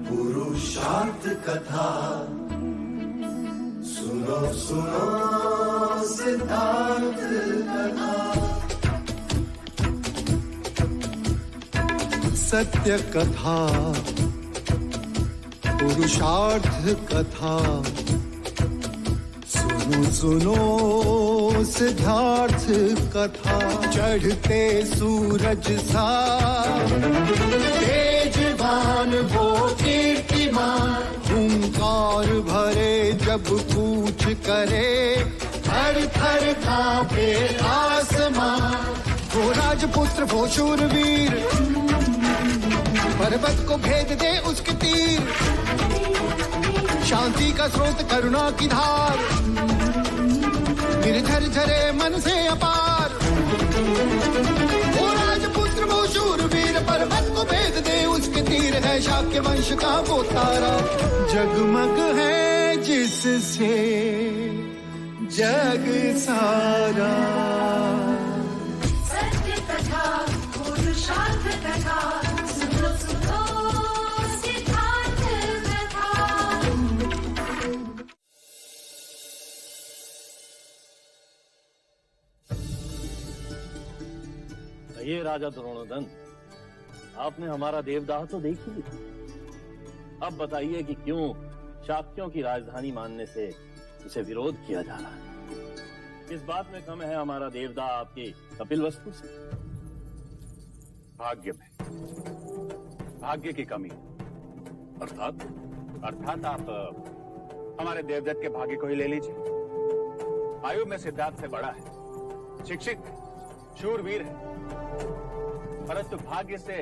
पुरुषार्थ कथा। सुनो सुनो सिद्धार्थ कथा। सत्य कथा, पुरुषार्थ कथा। सुनो सुनो सिद्धार्थ कथा। चढ़ते सूरज सा तेजवान वो कीर्तिमान, हुंकार भरे जब कूच करे, थर थर कांपे आसमान। वो राजपुत्र वो शूरवीर, पर्वत को भेद दे उसके तीर। शांति का स्रोत करुणा की धार, गिरधर झरे मन से अपार। वो राजपुत्र वो शूरवीर, पर्वत को भेद दे उसके तीर। है शाक्य वंश का वो तारा, जगमग है जिससे जग सारा। सत्य कथा, पुरुषार्थ कथा। सुनो सुनो सिद्धार्थ कथा। ये राजा द्रोणोदन, आपने हमारा देवदाह तो देख ही लिया। अब बताइए कि क्यों शाक्यों की राजधानी मानने से उसे विरोध किया जा रहा है। इस बात में कम है हमारा देवदाह आपकी कपिलवस्तु से? भाग्य में, भाग्य की कमी। अर्थात आप हमारे देवदत्त के भाग्य को ही ले लीजिए। आयु में सिद्धार्थ से बड़ा है, शिक्षित, शूरवीर है, परंतु भाग्य से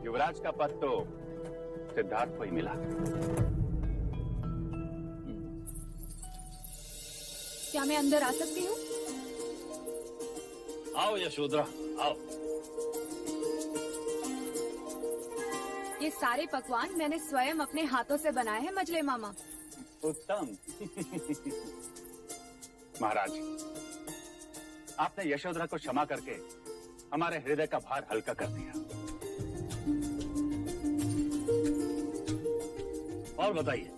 युवराज का पद तो सिद्धार्थ को ही मिला। क्या मैं अंदर आ सकती हूँ? आओ यशोधरा, आओ। ये सारे पकवान मैंने स्वयं अपने हाथों से बनाए हैं मजले मामा। उत्तम। महाराज, आपने यशोधरा को क्षमा करके हमारे हृदय का भार हल्का कर दिया। और बताइए,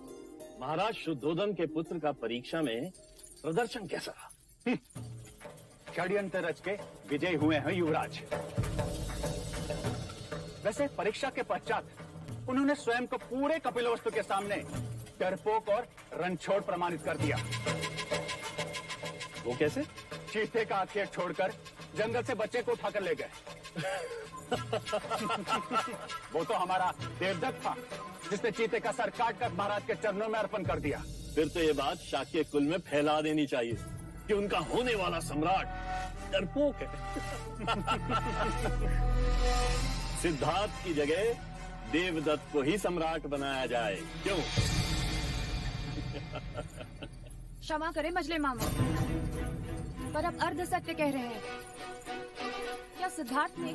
महाराज शुद्धोदन के पुत्र का परीक्षा में प्रदर्शन कैसा रहा? षड्यंत्र रच के विजय हुए हैं युवराज। वैसे परीक्षा के पश्चात उन्होंने स्वयं को पूरे कपिलवस्तु के सामने डरपोक और रणछोड़ प्रमाणित कर दिया। वो कैसे? चीते का आखेर छोड़कर जंगल से बच्चे को उठाकर ले गए। वो तो हमारा देवदत्त था, जिसने चीते का सर काटकर महाराज के चरणों में अर्पण कर दिया। फिर तो ये बात शाक्य कुल में फैला देनी चाहिए कि उनका होने वाला सम्राट डरपोक है। सिद्धार्थ की जगह देवदत्त को ही सम्राट बनाया जाए, क्यों? क्षमा करें मजले मामा, पर अब अर्ध सत्य कह रहे हैं। क्या सिद्धार्थ ने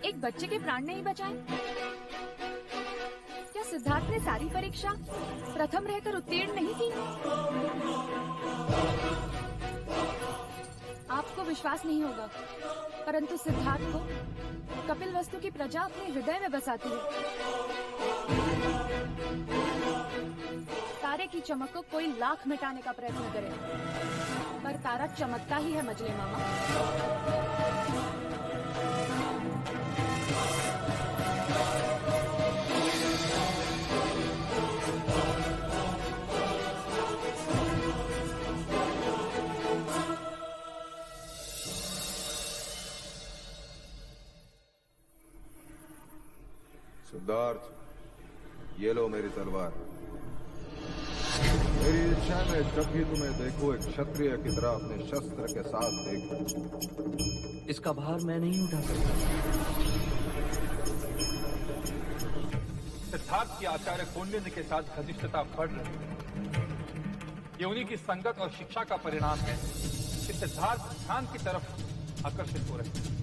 एक बच्चे के प्राण नहीं बचाए? क्या सिद्धार्थ ने सारी परीक्षा प्रथम रहकर उत्तीर्ण नहीं की? आपको विश्वास नहीं होगा, परंतु सिद्धार्थ को कपिलवस्तु की प्रजा अपने हृदय में बसाती है। तारे की चमक को कोई लाख मिटाने का प्रयत्न करे, पर तारा चमकता ही है मजले मामा। सिद्धार्थ, ये लो मेरी तलवार। मेरी इच्छा है जब भी तुम्हें देखो एक क्षत्रिय की तरह अपने शस्त्र के साथ देखो। इसका भार मैं नहीं उठा सकता। सिद्धार्थ की आचार्य कौंडिन्य के साथ घनिष्ठता बढ़ रही है। ये उन्हीं की संगत और शिक्षा का परिणाम है कि सिद्धार्थ ध्यान की तरफ आकर्षित हो रहे हैं।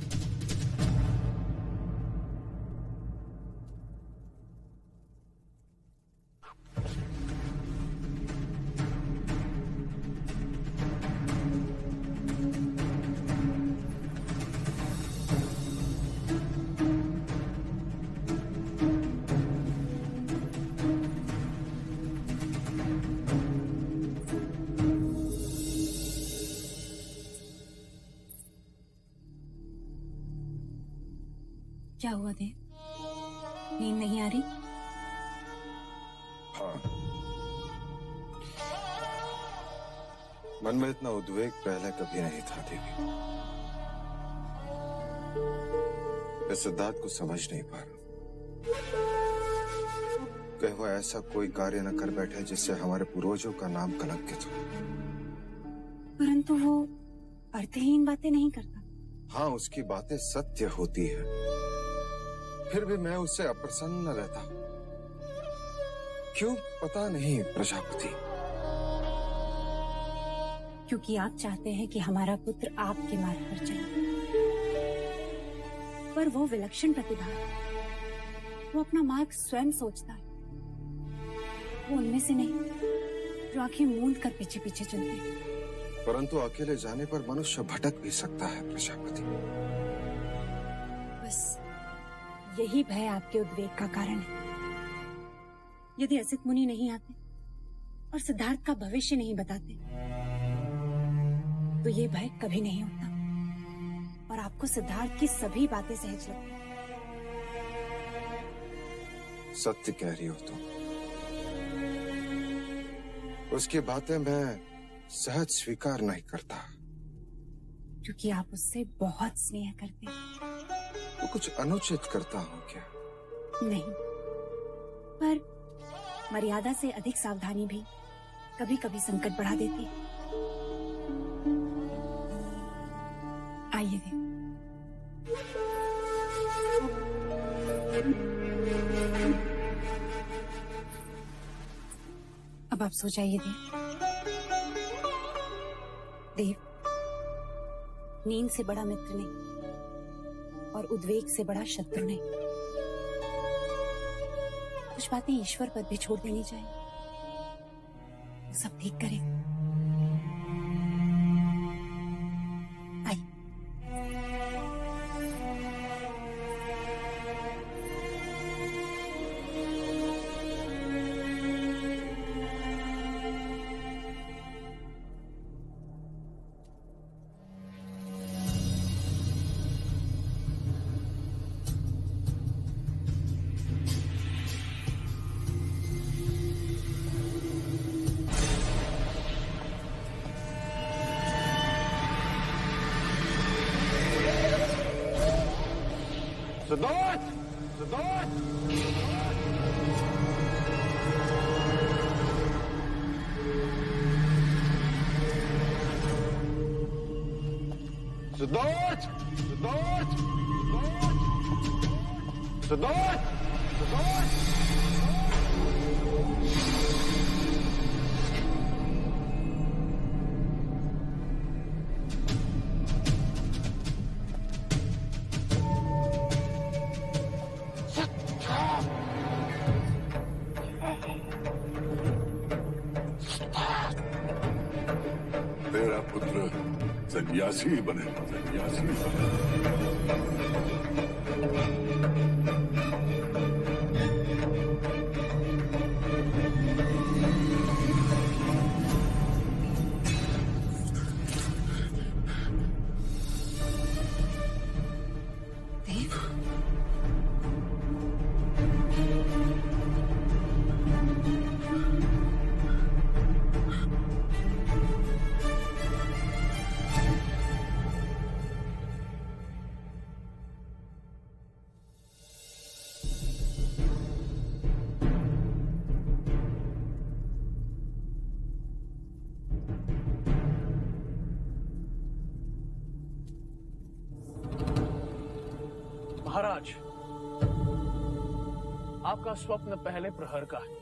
क्या हुआ देव? नींद नहीं आ रही? हाँ, मन में इतना उद्वेग पहले कभी नहीं था देवी। मैं सिद्धार्थ को समझ नहीं पा रहा। कहीं वो ऐसा कोई कार्य न कर बैठे जिससे हमारे पूर्वजों का नाम कलंकित हो। परंतु वो अर्थहीन बातें नहीं करता। हाँ, उसकी बातें सत्य होती है, फिर भी मैं उससे अप्रसन्न रहता हूँ। क्यों पता नहीं प्रजापति। क्योंकि आप चाहते हैं कि हमारा पुत्र आपके मार्ग पर चले, पर वो विलक्षण प्रतिभा है। वो अपना मार्ग स्वयं सोचता है। वो उनमें से नहीं जो आंखें मूंद कर पीछे पीछे चलते हैं। परंतु अकेले जाने पर मनुष्य भटक भी सकता है प्रजापति। बस यही भय आपके उद्वेग का कारण है। यदि असित मुनि नहीं आते और सिद्धार्थ का भविष्य नहीं बताते तो ये भय कभी नहीं होता और आपको सिद्धार्थ की सभी बातें सहज लगती। सत्य कह रही हो तुम। उसकी बातें मैं सहज स्वीकार नहीं करता। क्योंकि आप उससे बहुत स्नेह करते हैं। वो कुछ अनुचित करता हूँ क्या? नहीं, पर मर्यादा से अधिक सावधानी भी कभी कभी संकट बढ़ा देती है। आइए देव। अब आप सो जाइए देव। देव, नींद से बड़ा मित्र नहीं और उद्वेग से बड़ा शत्रु नहीं। कुछ बातें ईश्वर पर भी छोड़ देनी चाहिए, वो सब ठीक करेगा। आइए। सिद्धार्थ! सिद्धार्थ! सिद्धार्थ! सिद्धार्थ! सिद्धार्थ! सिद्धार्थ! तेरा पुत्र सन्यासी बने, सन्यासी बने। देव, महाराज, आपका स्वप्न पहले प्रहर का है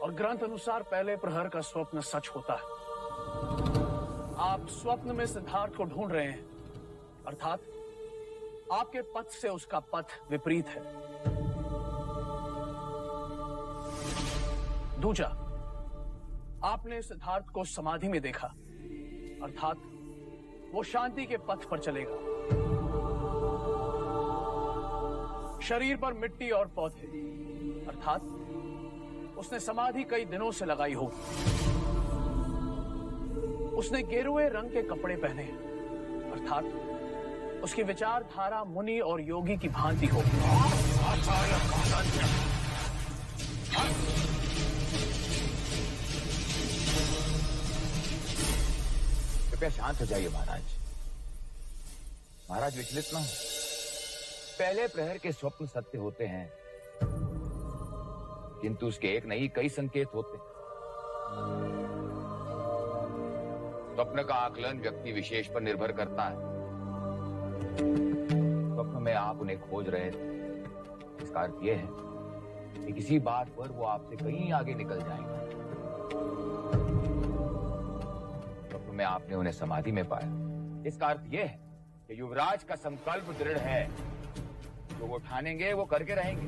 और ग्रंथ अनुसार पहले प्रहर का स्वप्न सच होता है। आप स्वप्न में सिद्धार्थ को ढूंढ रहे हैं, अर्थात आपके पथ से उसका पथ विपरीत है। दूजा, आपने सिद्धार्थ को समाधि में देखा, अर्थात वो शांति के पथ पर चलेगा। शरीर पर मिट्टी और पौधे, अर्थात उसने समाधि कई दिनों से लगाई होगी। उसने गेरुए रंग के कपड़े पहने, अर्थात उसकी विचारधारा मुनि और योगी की भांति हो। कृपया शांत हो जाइए महाराज। महाराज विचलित ना हो। पहले प्रहर के स्वप्न सत्य होते हैं, किंतु उसके एक नहीं कई संकेत होते हैं। स्वप्न का आकलन व्यक्ति विशेष पर निर्भर करता है। स्वप्न में आप उन्हें खोज रहे थे, इसका अर्थ यह है कि किसी बात पर वो आपसे कहीं आगे निकल जाएंगे। स्वप्न में आपने उन्हें समाधि में पाया, इसका अर्थ यह है कि युवराज का संकल्प दृढ़ है, जो वो ठानेंगे वो करके रहेंगे।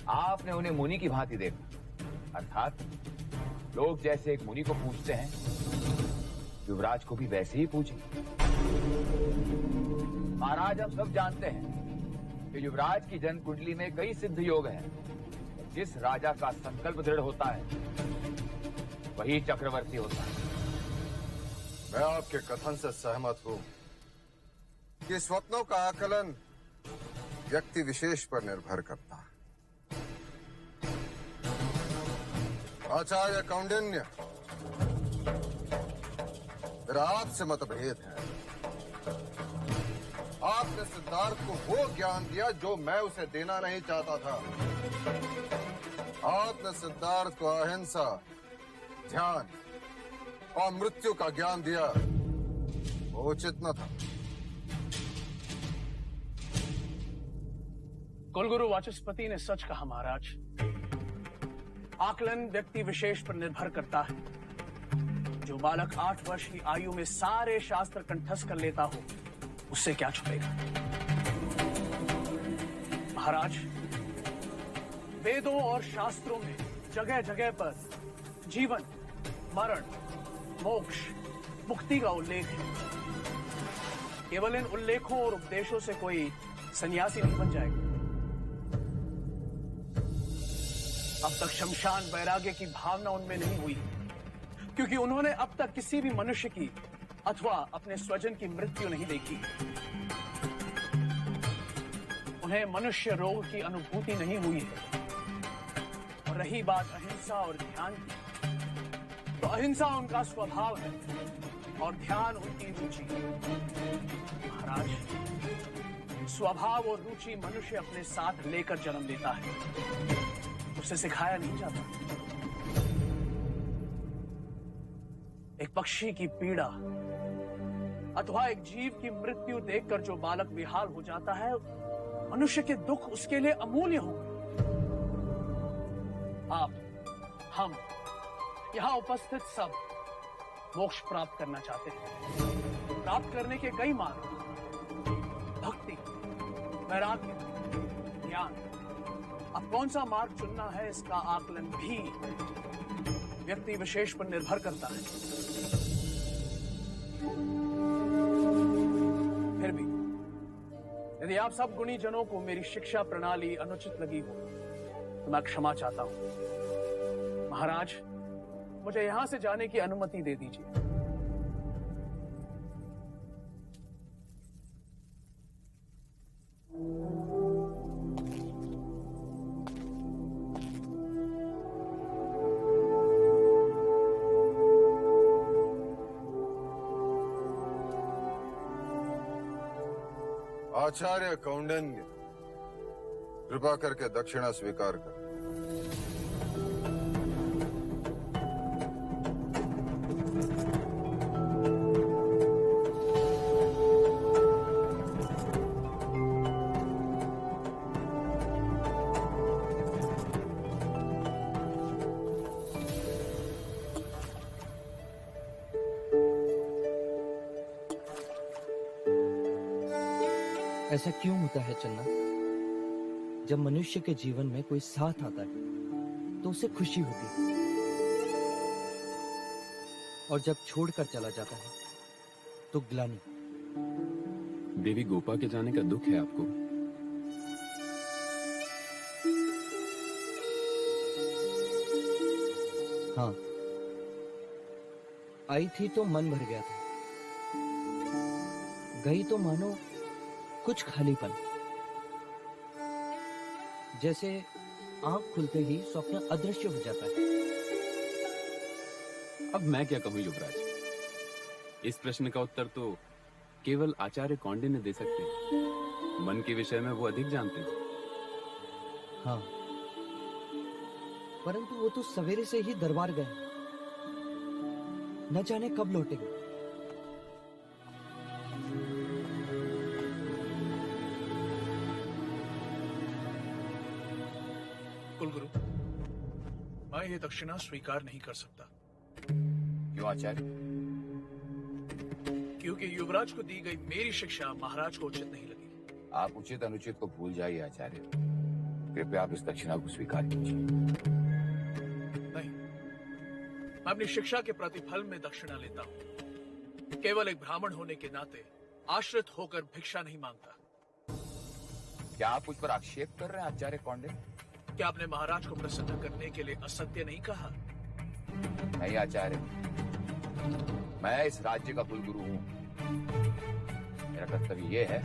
आपने उन्हें मुनि की भांति देखा, अर्थात लोग जैसे एक मुनि को पूछते हैं, युवराज को भी वैसे ही पूछे। महाराज, हम सब जानते हैं कि युवराज की जन्म कुंडली में कई सिद्ध योग हैं। जिस राजा का संकल्प दृढ़ होता है वही चक्रवर्ती होता है। मैं आपके कथन से सहमत हूं कि स्वप्नों का आकलन व्यक्ति विशेष पर निर्भर करता है। आचार्य कौंडिन्य, मेरा आपसे मतभेद है। आपने सिद्धार्थ को वो ज्ञान दिया जो मैं उसे देना नहीं चाहता था। आपने सिद्धार्थ को अहिंसा, ध्यान और मृत्यु का ज्ञान दिया, वो उचित न था। कुलगुरु वाचस्पति ने सच कहा महाराज। आकलन व्यक्ति विशेष पर निर्भर करता है। जो बालक 8 वर्ष की आयु में सारे शास्त्र कंठस्थ कर लेता हो, उससे क्या छुपेगा। महाराज, वेदों और शास्त्रों में जगह जगह पर जीवन, मरण, मोक्ष, मुक्ति का उल्लेख है। केवल इन उल्लेखों और उपदेशों से कोई सन्यासी नहीं बन जाएगा। अब तक शमशान वैराग्य की भावना उनमें नहीं हुई, क्योंकि उन्होंने अब तक किसी भी मनुष्य की अथवा अपने स्वजन की मृत्यु नहीं देखी। उन्हें मनुष्य रोग की अनुभूति नहीं हुई है। और रही बात अहिंसा और ध्यान की, तो अहिंसा उनका स्वभाव है और ध्यान उनकी रुचि। महाराज, स्वभाव और रुचि मनुष्य अपने साथ लेकर जन्म लेता है, उसे सिखाया नहीं जाता। एक पक्षी की पीड़ा अथवा एक जीव की मृत्यु देखकर जो बालक बेहाल हो जाता है, मनुष्य के दुख उसके लिए अमूल्य होंगे। आप, हम, यहां उपस्थित सब मोक्ष प्राप्त करना चाहते हैं। प्राप्त करने के कई मार्ग, भक्ति, वैराग्य, ज्ञान। अब कौन सा मार्ग चुनना है, इसका आकलन भी व्यक्ति विशेष पर निर्भर करता है। फिर भी यदि आप सब गुणी जनों को मेरी शिक्षा प्रणाली अनुचित लगी हो, तो मैं क्षमा चाहता हूं। महाराज, मुझे यहां से जाने की अनुमति दे दीजिए। आचार्य कौंडिन्य, कृपा करके दक्षिणा स्वीकार कर। ऐसा क्यों होता है चन्ना? जब मनुष्य के जीवन में कोई साथ आता है तो उसे खुशी होती है, और जब छोड़कर चला जाता है तो ग्लानि। देवी गोपा के जाने का दुख है आपको? हाँ, आई थी तो मन भर गया था। गई तो मानो कुछ खालीपन, जैसे आंख खुलते ही स्वप्न अदृश्य हो जाता है। अब मैं क्या कहूं युवराज, इस प्रश्न का उत्तर तो केवल आचार्य कौंडिन्य दे सकते हैं। मन के विषय में वो अधिक जानते हैं। हाँ, परंतु वो तो सवेरे से ही दरबार गए, न जाने कब लौटेंगे। कुलगुरु, मैं ये दक्षिणा स्वीकार नहीं कर सकता। क्यों आचार्य? क्योंकि युवराज को दी गई मेरी शिक्षा महाराज को उचित नहीं लगी। आप उचित अनुचित को भूल जाइए आचार्य। कृपया आप इस दक्षिणा को स्वीकार कीजिए। नहीं, मैं अपनी शिक्षा के प्रतिफल में दक्षिणा लेता हूँ। केवल एक ब्राह्मण होने के नाते आश्रित होकर भिक्षा नहीं मांगता। क्या आप मुझ पर आक्षेप कर रहे हैं आचार्य कौंडिन्य? क्या आपने महाराज को प्रसन्न करने के लिए असत्य नहीं कहा? नहीं आचार्य, मैं इस राज्य का कुलगुरु हूँ। मेरा कर्तव्य यह है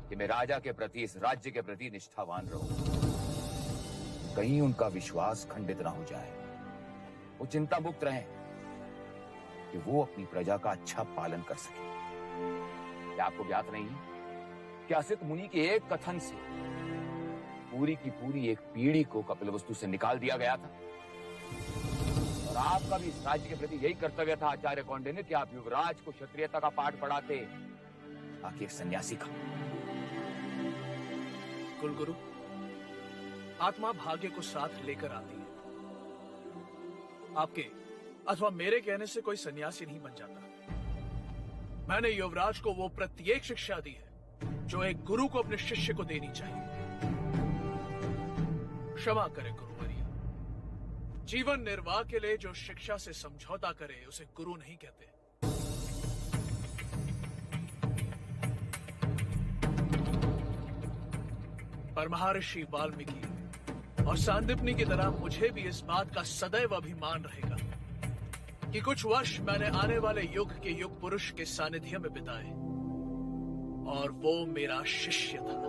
कि मैं राजा के प्रति, इस राज्य के प्रति निष्ठावान रहूं। कहीं उनका विश्वास खंडित ना हो जाए। वो चिंता मुक्त रहें कि वो अपनी प्रजा का अच्छा पालन कर सके। क्या आपको ज्ञात नहीं है कि असित मुनि के एक कथन से पूरी की पूरी एक पीढ़ी को कपिलवस्तु से निकाल दिया गया था? और आपका भी इस राज्य के प्रति यही कर्तव्य था आचार्य कौंडिन्य कि आप युवराज को क्षत्रियता का पाठ पढ़ाते, आखिर एक सन्यासी का। कुलगुरु, आत्मा भाग्य को साथ लेकर आती है। आपके अथवा मेरे कहने से कोई सन्यासी नहीं बन जाता। मैंने युवराज को वो प्रत्येक शिक्षा दी है जो एक गुरु को अपने शिष्य को देनी चाहिए। क्षमा करें गुरुवर्य, जीवन निर्वाह के लिए जो शिक्षा से समझौता करे उसे गुरु नहीं कहते। पर महर्षि वाल्मीकि और सांदीपनि की तरह मुझे भी इस बात का सदैव अभिमान रहेगा कि कुछ वर्ष मैंने आने वाले युग के युग पुरुष के सानिध्य में बिताए और वो मेरा शिष्य था।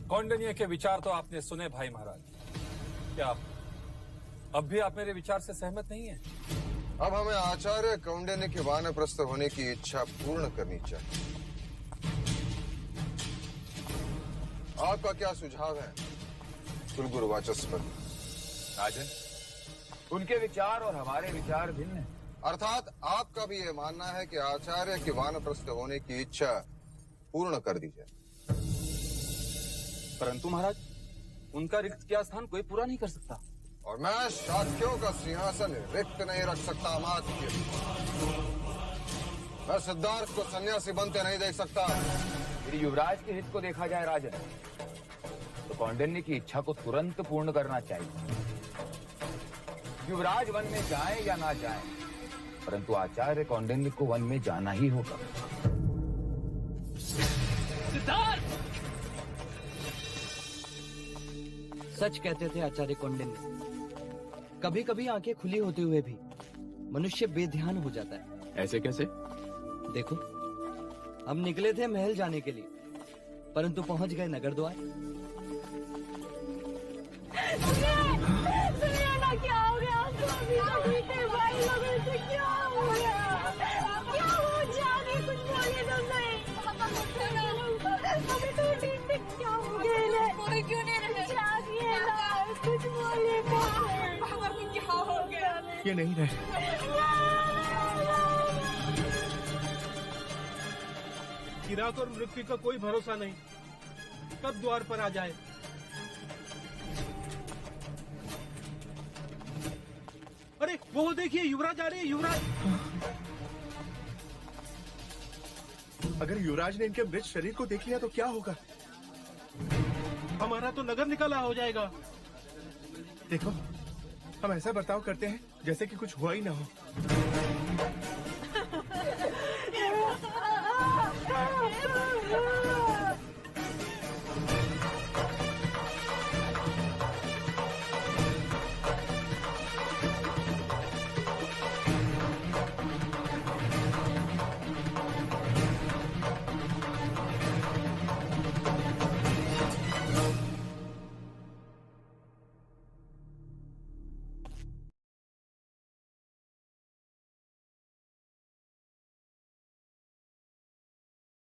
कौंडिन्य के विचार तो आपने सुने भाई महाराज। क्या अब भी आप मेरे विचार से सहमत नहीं हैं? अब हमें आचार्य कौंडिन्य के वानप्रस्थ होने की इच्छा पूर्ण करनी चाहिए। आपका क्या सुझाव है कुलगुरु वाचस्पति? राजन, उनके विचार और हमारे विचार भिन्न हैं। अर्थात आपका भी ये मानना है कि आचार्य के वानप्रस्थ होने की इच्छा पूर्ण कर दी जाए। परंतु महाराज, उनका रिक्त किया स्थान कोई पूरा नहीं कर सकता। और मैं शाक्यों का सिंहासन रिक्त नहीं रख सकता अमात्य। मैं सिद्धार्थ को सन्यासी बनते नहीं देख सकता। यदि युवराज के हित को देखा जाए राजन, तो कौंडिन्य की इच्छा को तुरंत पूर्ण करना चाहिए। युवराज वन में जाए या ना जाए, परंतु आचार्य कौंडिन्य को वन में जाना ही होगा। सिद्धार्थ! सच कहते थे आचार्य कौंडिन्य। कभी कभी आंखें खुली होते हुए भी मनुष्य बेध्यान हो जाता है। ऐसे कैसे? देखो, हम निकले थे महल जाने के लिए, परंतु पहुंच गए नगर द्वार। ना क्या हो गया? भाई लोगों से क्या हो गया? क्या हो जाने? कुछ बोलिए तो सही। हमें तो ठीक से क्या हो गया? बोले क्यों नहीं रहे? जागिए ना, कुछ बोलिए तो। क्या हो गया? ये नहीं रहे। चिराग और मृत्यु का कोई भरोसा नहीं, कब द्वार पर आ जाए। अरे वो देखिए, युवराज आ रहे हैं। युवराज! अगर युवराज ने इनके मृत शरीर को देख लिया तो क्या होगा? हमारा तो नगर निकाला हो जाएगा। देखो, हम ऐसा बर्ताव करते हैं जैसे कि कुछ हुआ ही ना हो।